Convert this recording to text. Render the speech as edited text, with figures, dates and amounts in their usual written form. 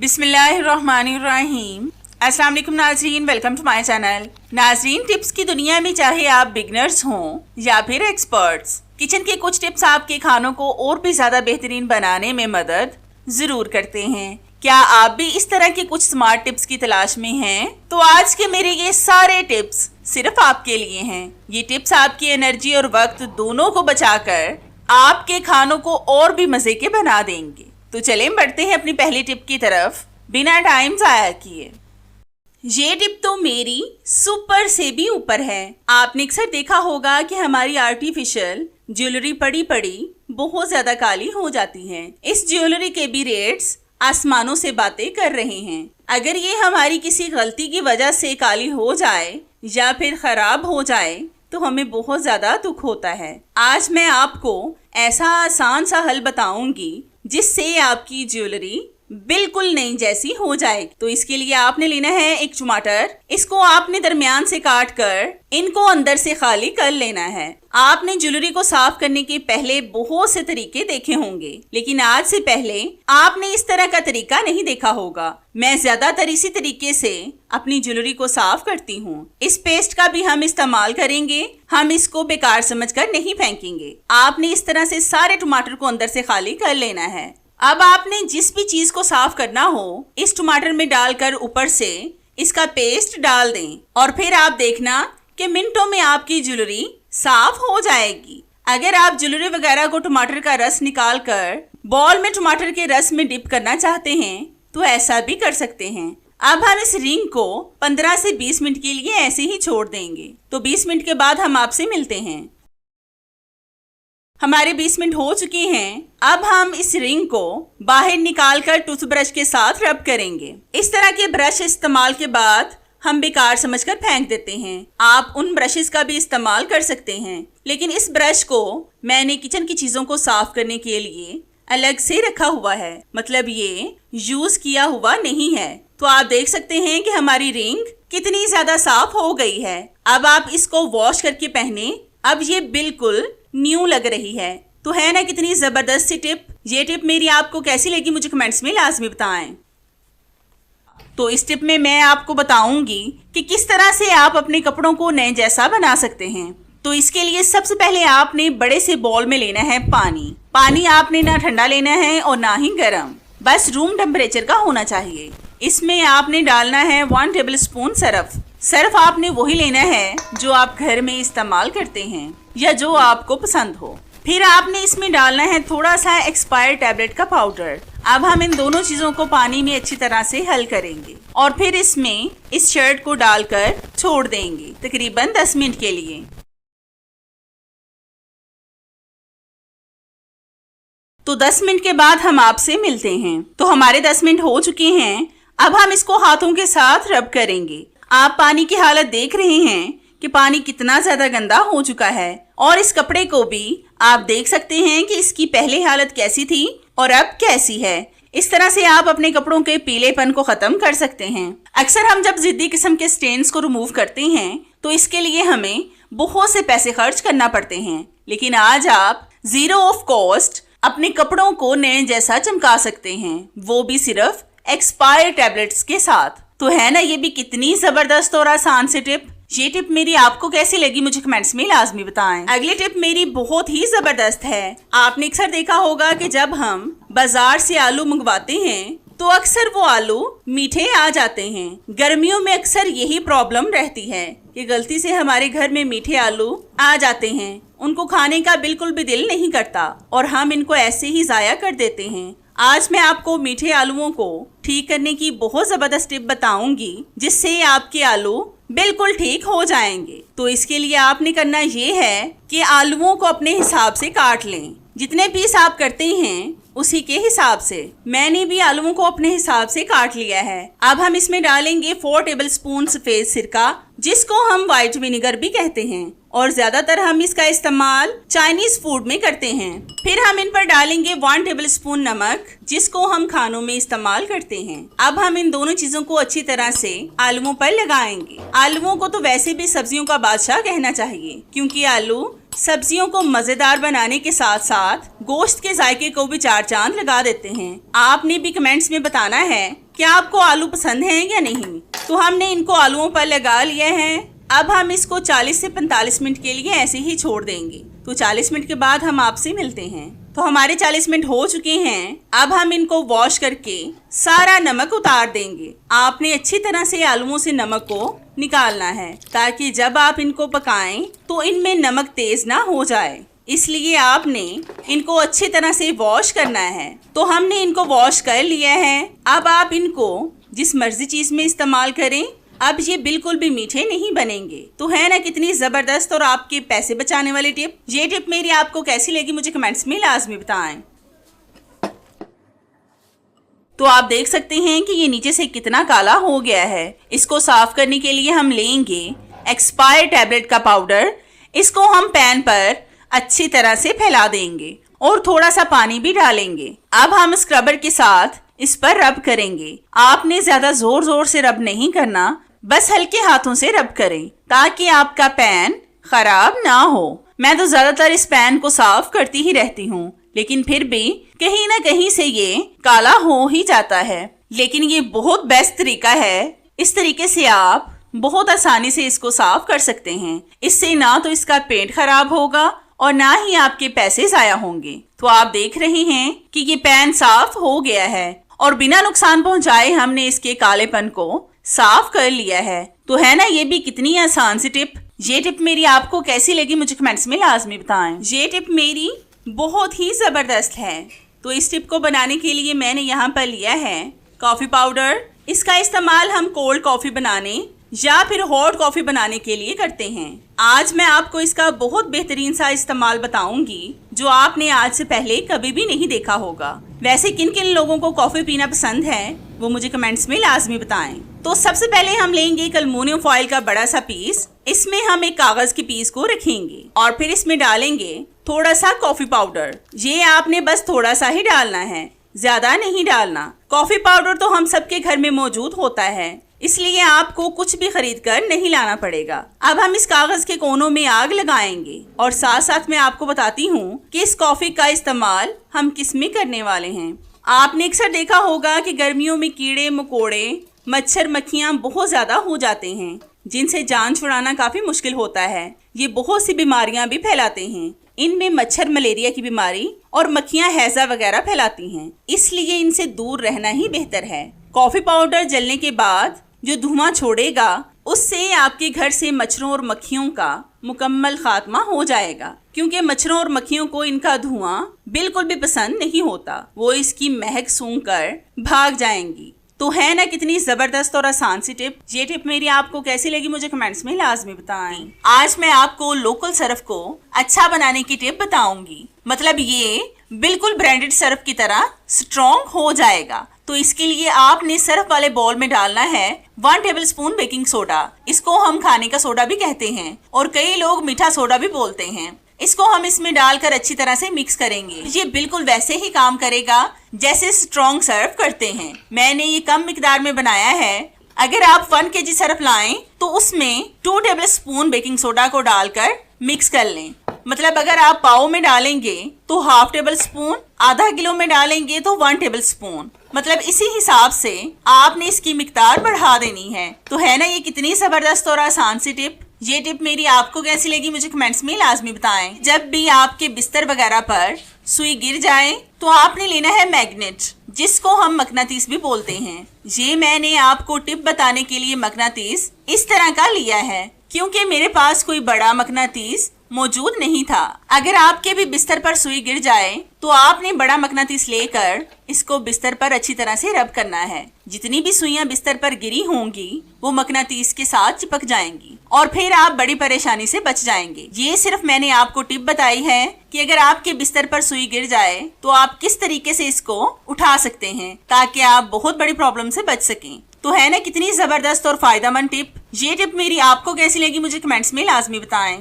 बिस्मिल्लाहिर्रहमानिर्रहीम। अस्सलाम वालेकुम नाजरीन, वेलकम टू माय चैनल। नाजरीन, टिप्स की दुनिया में चाहे आप बिगनर्स हों या फिर एक्सपर्ट्स, किचन के कुछ टिप्स आपके खानों को और भी ज़्यादा बेहतरीन बनाने में मदद ज़रूर करते हैं। क्या आप भी इस तरह के कुछ स्मार्ट टिप्स की तलाश में हैं? तो आज के मेरे ये सारे टिप्स सिर्फ आपके लिए हैं। ये टिप्स आपकी एनर्जी और वक्त दोनों को बचाकर आपके खानों को और भी मज़े के बना देंगे। तो चलें बढ़ते हैं अपनी पहली टिप की तरफ बिना टाइम ज़ाया किए। ये टिप तो मेरी सुपर से भी ऊपर है। आपने अक्सर देखा होगा कि हमारी आर्टिफिशियल ज्वेलरी पड़ी पड़ी बहुत ज्यादा काली हो जाती है। इस ज्वेलरी के भी रेट्स आसमानों से बातें कर रहे हैं। अगर ये हमारी किसी गलती की वजह से काली हो जाए या फिर खराब हो जाए तो हमें बहुत ज्यादा दुख होता है। आज मैं आपको ऐसा आसान सा हल बताऊंगी जिससे आपकी ज्वेलरी बिल्कुल नई जैसी हो जाएगी। तो इसके लिए आपने लेना है एक टमाटर। इसको आपने दरमियान से काट कर इनको अंदर से खाली कर लेना है। आपने ज्वेलरी को साफ करने के पहले बहुत से तरीके देखे होंगे, लेकिन आज से पहले आपने इस तरह का तरीका नहीं देखा होगा। मैं ज्यादातर इसी तरीके से अपनी ज्वेलरी को साफ करती हूँ। इस पेस्ट का भी हम इस्तेमाल करेंगे। हम इसको बेकार समझकर नहीं फेंकेंगे। आपने इस तरह से सारे टमाटर को अंदर से खाली कर लेना है। अब आपने जिस भी चीज को साफ करना हो इस टमाटर में डालकर ऊपर से इसका पेस्ट डाल दें और फिर आप देखना कि मिनटों में आपकी ज्वेलरी साफ हो जाएगी। अगर आप ज्वेलरी वगैरह को टमाटर का रस निकाल कर बॉल में टमाटर के रस में डिप करना चाहते हैं तो ऐसा भी कर सकते हैं। अब हम इस रिंग को 15 से 20 मिनट के लिए ऐसे ही छोड़ देंगे। तो 20 मिनट के बाद हम आपसे मिलते हैं। हमारे 20 मिनट हो चुके हैं। अब हम इस रिंग को बाहर निकालकर टूथब्रश के साथ रब करेंगे। इस तरह के ब्रश इस्तेमाल के बाद हम बेकार समझकर फेंक देते हैं। आप उन ब्रशेस का भी इस्तेमाल कर सकते हैं, लेकिन इस ब्रश को मैंने किचन की चीजों को साफ करने के लिए अलग से रखा हुआ है, मतलब ये यूज किया हुआ नहीं है। तो आप देख सकते हैं कि हमारी रिंग कितनी ज्यादा साफ हो गई है। अब आप इसको वॉश करके पहने। अब ये बिल्कुल न्यू लग रही है। तो है ना कितनी जबरदस्त सी टिप। ये टिप मेरी आपको कैसी लगी मुझे कमेंट्स में लाजमी बताएं। तो इस टिप में मैं आपको बताऊंगी कि किस तरह से आप अपने कपड़ों को नए जैसा बना सकते हैं। तो इसके लिए सबसे पहले आपने बड़े से बॉल में लेना है पानी। पानी आपने ना ठंडा लेना है और ना ही गर्म, बस रूम टेम्परेचर का होना चाहिए। इसमें आपने डालना है 1 टेबल स्पून सर्फ। सर्फ आपने वही लेना है जो आप घर में इस्तेमाल करते हैं या जो आपको पसंद हो। फिर आपने इसमें डालना है थोड़ा सा एक्सपायर टैबलेट का पाउडर। अब हम इन दोनों चीजों को पानी में अच्छी तरह से हल करेंगे और फिर इसमें इस शर्ट को डालकर छोड़ देंगे तकरीबन 10 मिनट के लिए। तो 10 मिनट के बाद हम आपसे मिलते हैं। तो हमारे 10 मिनट हो चुके हैं। अब हम इसको हाथों के साथ रब करेंगे। आप पानी की हालत देख रहे हैं कि पानी कितना ज्यादा गंदा हो चुका है और इस कपड़े को भी आप देख सकते हैं कि इसकी पहले हालत कैसी थी और अब कैसी है। इस तरह से आप अपने कपड़ों के पीलेपन को खत्म कर सकते हैं। अक्सर हम जब जिद्दी किस्म के स्टेन्स को रिमूव करते हैं तो इसके लिए हमें बहुत से पैसे खर्च करना पड़ते हैं, लेकिन आज आप जीरो ऑफ कॉस्ट अपने कपड़ों को नए जैसा चमका सकते हैं, वो भी सिर्फ एक्सपायर टैबलेट्स के साथ। तो है ना ये भी कितनी जबरदस्त और आसान सी टिप। ये टिप मेरी आपको कैसी लगी मुझे कमेंट्स में लाजमी बताएं। अगली टिप मेरी बहुत ही जबरदस्त है। आपने अक्सर देखा होगा कि जब हम बाजार से आलू मंगवाते हैं तो अक्सर वो आलू मीठे आ जाते हैं। गर्मियों में अक्सर यही प्रॉब्लम रहती है कि गलती से हमारे घर में मीठे आलू आ जाते हैं। उनको खाने का बिल्कुल भी दिल नहीं करता और हम इनको ऐसे ही जाया कर देते हैं। आज मैं आपको मीठे आलूओं को ठीक करने की बहुत जबरदस्त टिप बताऊंगी जिससे आपके आलू बिल्कुल ठीक हो जाएंगे। तो इसके लिए आपने करना ये है कि आलूओं को अपने हिसाब से काट लें। जितने पीस आप करते हैं उसी के हिसाब से। मैंने भी आलूओं को अपने हिसाब से काट लिया है। अब हम इसमें डालेंगे 4 टेबल स्पून सफेद सिरका, जिसको हम व्हाइट विनेगर भी कहते हैं, और ज्यादातर हम इसका इस्तेमाल चाइनीज फूड में करते हैं। फिर हम इन पर डालेंगे 1 टेबल स्पून नमक, जिसको हम खानों में इस्तेमाल करते हैं। अब हम इन दोनों चीजों को अच्छी तरह से आलूओं पर लगाएंगे। आलूओं को तो वैसे भी सब्जियों का बादशाह कहना चाहिए, क्योंकि आलू सब्जियों को मजेदार बनाने के साथ साथ गोश्त के जायके को भी 4 चांद लगा देते हैं। आपने भी कमेंट्स में बताना है क्या आपको आलू पसंद है या नहीं? तो हमने इनको आलूओं पर लगा लिया है। अब हम इसको 40 से 45 मिनट के लिए ऐसे ही छोड़ देंगे। तो 40 मिनट के बाद हम आपसे मिलते हैं। तो हमारे 40 मिनट हो चुके हैं। अब हम इनको वॉश करके सारा नमक उतार देंगे। आपने अच्छी तरह से आलूओं से नमक को निकालना है ताकि जब आप इनको पकाएं तो इनमें नमक तेज ना हो जाए, इसलिए आपने इनको अच्छी तरह से वॉश करना है। तो हमने इनको वॉश कर लिया है। अब आप इनको जिस मर्जी चीज में इस्तेमाल करें। अब ये बिल्कुल भी मीठे नहीं बनेंगे। तो है ना कितनी जबरदस्त और आपके पैसे बचाने वाली टिप। ये टिप मेरी आपको कैसी लगी मुझे कमेंट्स में लाजमी बताएं। तो आप देख सकते हैं कि ये नीचे से कितना काला हो गया है। इसको साफ करने के लिए हम लेंगे एक्सपायर टैबलेट का पाउडर। इसको हम पैन पर अच्छी तरह से फैला देंगे और थोड़ा सा पानी भी डालेंगे। अब हम स्क्रबर के साथ इस पर रब करेंगे। आपने ज्यादा जोर जोर से रब नहीं करना, बस हल्के हाथों से रब करें ताकि आपका पैन खराब ना हो। मैं तो ज्यादातर इस पैन को साफ करती ही रहती हूँ, लेकिन फिर भी कहीं ना कहीं से ये काला हो ही जाता है। लेकिन ये बहुत बेस्ट तरीका है। इस तरीके से आप बहुत आसानी से इसको साफ कर सकते हैं। इससे ना तो इसका पेंट खराब होगा और ना ही आपके पैसे जाया होंगे। तो आप देख रहे हैं कि ये पैन साफ हो गया है और बिना नुकसान पहुंचाए हमने इसके कालेपन को साफ कर लिया है। तो है ना ये भी कितनी आसान सी टिप। ये टिप मेरी आपको कैसी लगी मुझे कमेंट्स में लाजमी बताएं। ये टिप मेरी बहुत ही जबरदस्त है। तो इस टिप को बनाने के लिए मैंने यहाँ पर लिया है कॉफी पाउडर। इसका इस्तेमाल हम कोल्ड कॉफी बनाने या फिर हॉट कॉफी बनाने के लिए करते हैं। आज मैं आपको इसका बहुत बेहतरीन सा इस्तेमाल बताऊंगी जो आपने आज से पहले कभी भी नहीं देखा होगा। वैसे किन किन लोगों को कॉफी पीना पसंद है वो मुझे कमेंट्स में लाजमी बताएं। तो सबसे पहले हम लेंगे एक अल्मुनियम फॉइल का बड़ा सा पीस। इसमें हम एक कागज के पीस को रखेंगे और फिर इसमें डालेंगे थोड़ा सा कॉफी पाउडर। ये आपने बस थोड़ा सा ही डालना है, ज्यादा नहीं डालना। कॉफी पाउडर तो हम सबके घर में मौजूद होता है, इसलिए आपको कुछ भी खरीद कर नहीं लाना पड़ेगा। अब हम इस कागज के कोनों में आग लगाएंगे और साथ साथ मैं आपको बताती हूँ कि इस कॉफी का इस्तेमाल हम किस में करने वाले हैं। आपने अक्सर देखा होगा कि गर्मियों में कीड़े मकोड़े मच्छर मक्खियाँ बहुत ज्यादा हो जाते हैं, जिनसे जान छुड़ाना काफी मुश्किल होता है। ये बहुत सी बीमारियां भी फैलाते हैं। इनमें मच्छर मलेरिया की बीमारी और मक्खियाँ हैजा वगैरह फैलाती हैं, इसलिए इनसे दूर रहना ही बेहतर है। कॉफी पाउडर जलने के बाद जो धुआं छोड़ेगा उससे आपके घर से मच्छरों और मक्खियों का मुकम्मल खात्मा हो जाएगा, क्योंकि मच्छरों और मक्खियों को इनका धुआं बिल्कुल भी पसंद नहीं होता। वो इसकी महक सूंघकर भाग जाएंगी। तो है ना कितनी जबरदस्त और आसान सी टिप। ये टिप मेरी आपको कैसी लगी मुझे कमेंट्स में लाजमी बताएं। आज मैं आपको लोकल सर्फ को अच्छा बनाने की टिप बताऊंगी। मतलब ये बिल्कुल ब्रांडेड सर्फ की तरह स्ट्रॉन्ग हो जाएगा। तो इसके लिए आपने सर्फ वाले बाउल में डालना है 1 टेबलस्पून बेकिंग सोडा। इसको हम खाने का सोडा भी कहते हैं और कई लोग मीठा सोडा भी बोलते हैं। इसको हम इसमें डालकर अच्छी तरह से मिक्स करेंगे। ये बिल्कुल वैसे ही काम करेगा जैसे स्ट्रॉन्ग सर्फ करते हैं। मैंने ये कम मिकदार में बनाया है। अगर आप 1 kg सर्फ लाएं तो उसमें 2 टेबलस्पून बेकिंग सोडा को डालकर मिक्स कर लें। मतलब अगर आप पाव में डालेंगे तो 1/2 टेबलस्पून, आधा किलो में डालेंगे तो 1 टेबलस्पून। मतलब इसी हिसाब से आपने इसकी मिकदार बढ़ा देनी है। तो है ना ये कितनी जबरदस्त और आसान सी टिप। ये टिप मेरी आपको कैसी लगी मुझे कमेंट्स में लाजमी बताएं। जब भी आपके बिस्तर वगैरह पर सुई गिर जाए तो आपने लेना है मैग्नेट, जिसको हम मकनातीस भी बोलते हैं। ये मैंने आपको टिप बताने के लिए मकनातीस इस तरह का लिया है, क्योंकि मेरे पास कोई बड़ा मकनातीस मौजूद नहीं था। अगर आपके भी बिस्तर पर सुई गिर जाए तो आपने बड़ा मकनातीस लेकर इसको बिस्तर पर अच्छी तरह से रब करना है। जितनी भी सुइयां बिस्तर पर गिरी होंगी वो मकनातीस के साथ चिपक जाएंगी और फिर आप बड़ी परेशानी से बच जाएंगे। ये सिर्फ मैंने आपको टिप बताई है कि अगर आपके बिस्तर पर सुई गिर जाए तो आप किस तरीके से इसको उठा सकते हैं ताकि आप बहुत बड़ी प्रॉब्लम से बच सकें। तो है ना कितनी जबरदस्त और फायदेमंद टिप। ये टिप मेरी आपको कैसी लगी मुझे कमेंट्स में लाजमी बताएं।